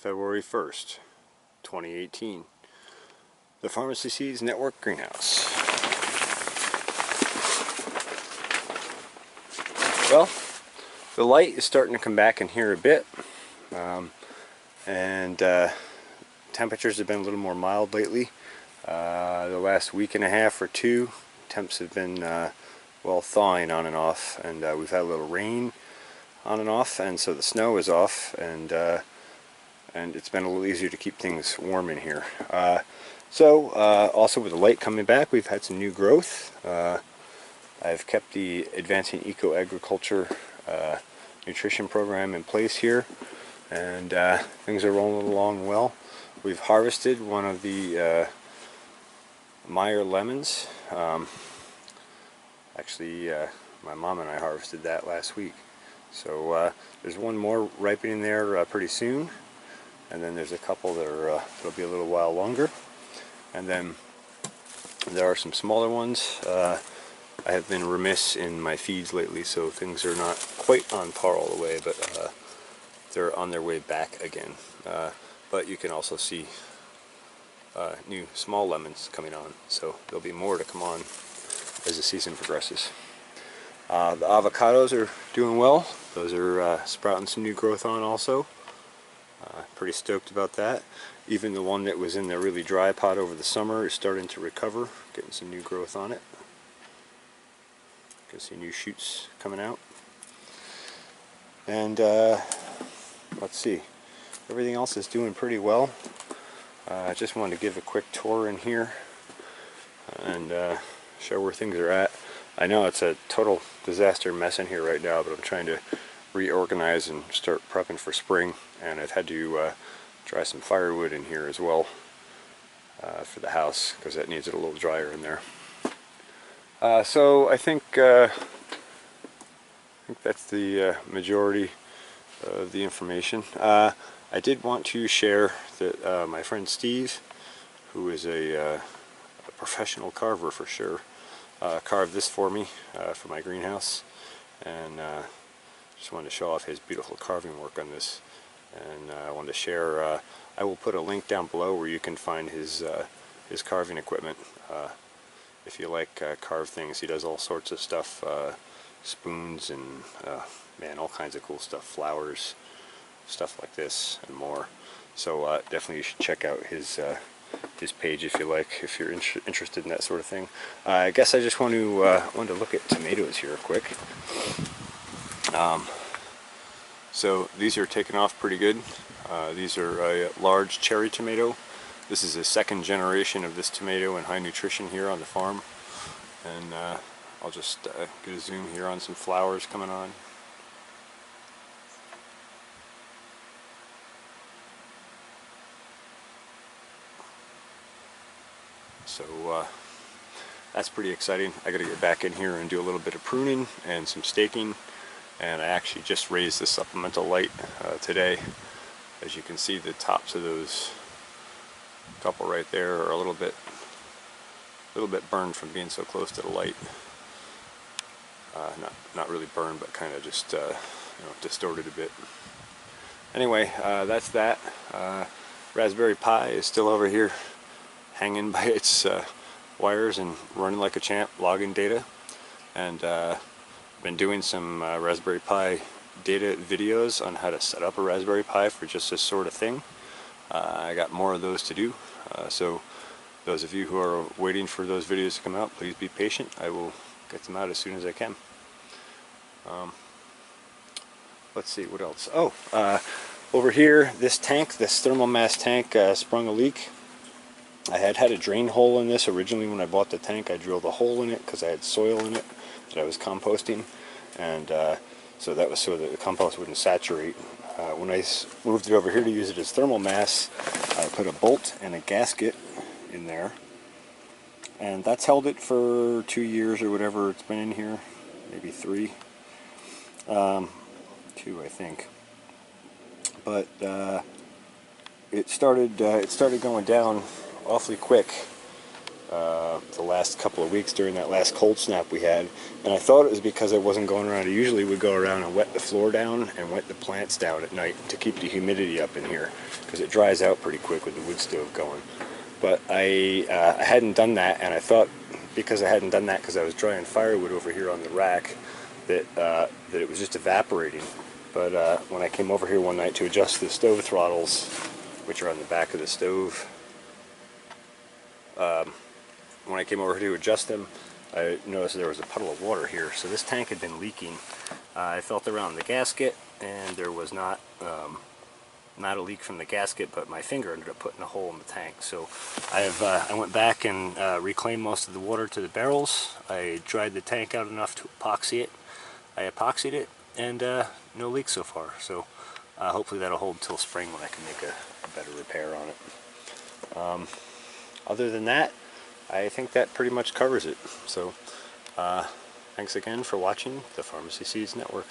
February 1st, 2018. The Farmacy Seeds Network Greenhouse. Well, the light is starting to come back in here a bit, and temperatures have been a little more mild lately. The last week and a half or two, temps have been well, thawing on and off, and we've had a little rain on and off, and so the snow is off, and it's been a little easier to keep things warm in here. Also with the light coming back, we've had some new growth. I've kept the Advancing Eco-Agriculture nutrition program in place here, and things are rolling along well. We've harvested one of the Meyer lemons. Actually, my mom and I harvested that last week. So there's one more ripening there pretty soon, and then there's a couple that are that'll be a little while longer, and then there are some smaller ones. I have been remiss in my feeds lately, so things are not quite on par all the way, but they're on their way back again. But you can also see new small lemons coming on, so there'll be more to come on as the season progresses. The avocados are doing well. Those are sprouting some new growth on also. Pretty stoked about that. Even the one that was in the really dry pot over the summer is starting to recover, getting some new growth on it. You can see new shoots coming out. And let's see, everything else is doing pretty well. I just wanted to give a quick tour in here and show where things are at. I know it's a total disaster mess in here right now, but I'm trying to reorganize and start prepping for spring, and I've had to dry some firewood in here as well for the house, because that needs it a little drier in there. So I think that's the majority of the information. I did want to share that my friend Steve, who is a professional carver for sure, carved this for me for my greenhouse, and just wanted to show off his beautiful carving work on this, and I wanted to share. I will put a link down below where you can find his carving equipment. If you like carved things, he does all sorts of stuff, spoons and man, all kinds of cool stuff, flowers, stuff like this and more. So definitely you should check out his page if you like, if you're interested in that sort of thing. I guess I just wanted to look at tomatoes here quick. So these are taking off pretty good. These are a large cherry tomato. This is a second generation of this tomato in high nutrition here on the farm. And I'll just get a zoom here on some flowers coming on. So that's pretty exciting. I got to get back in here and do a little bit of pruning and some staking, and I actually just raised the supplemental light today. As you can see, the tops of those couple right there are a little bit burned from being so close to the light. Not really burned, but kind of just distorted a bit. Anyway, that's that. Raspberry Pi is still over here, hanging by its wires and running like a champ, logging data. And been doing some Raspberry Pi data videos on how to set up a Raspberry Pi for just this sort of thing. I got more of those to do, so those of you who are waiting for those videos to come out, please be patient. I will get them out as soon as I can. Let's see, what else? Oh, over here, this tank, this thermal mass tank, sprung a leak. I had a drain hole in this originally when I bought the tank. I drilled a hole in it because I had soil in it that I was composting, and so that was so that the compost wouldn't saturate. When I moved it over here to use it as thermal mass, I put a bolt and a gasket in there, and that's held it for 2 years or whatever it's been in here, maybe 3, 2 I think. But it started going down awfully quick the last couple of weeks during that last cold snap we had, and I thought it was because I wasn't going around. I usually would go around and wet the floor down and wet the plants down at night to keep the humidity up in here, because it dries out pretty quick with the wood stove going. But I hadn't done that, and I thought because I hadn't done that because I was drying firewood over here on the rack that it was just evaporating. But when I came over here one night to adjust the stove throttles, which are on the back of the stove, when I came over here to adjust them, I noticed there was a puddle of water here. So this tank had been leaking. I felt around the gasket, and there was not a leak from the gasket, but my finger ended up putting a hole in the tank. So I went back and reclaimed most of the water to the barrels. I dried the tank out enough to epoxy it. I epoxied it, and no leaks so far. So hopefully that'll hold till spring when I can make a better repair on it. Other than that, I think that pretty much covers it. So thanks again for watching the Farmacy Seeds Network.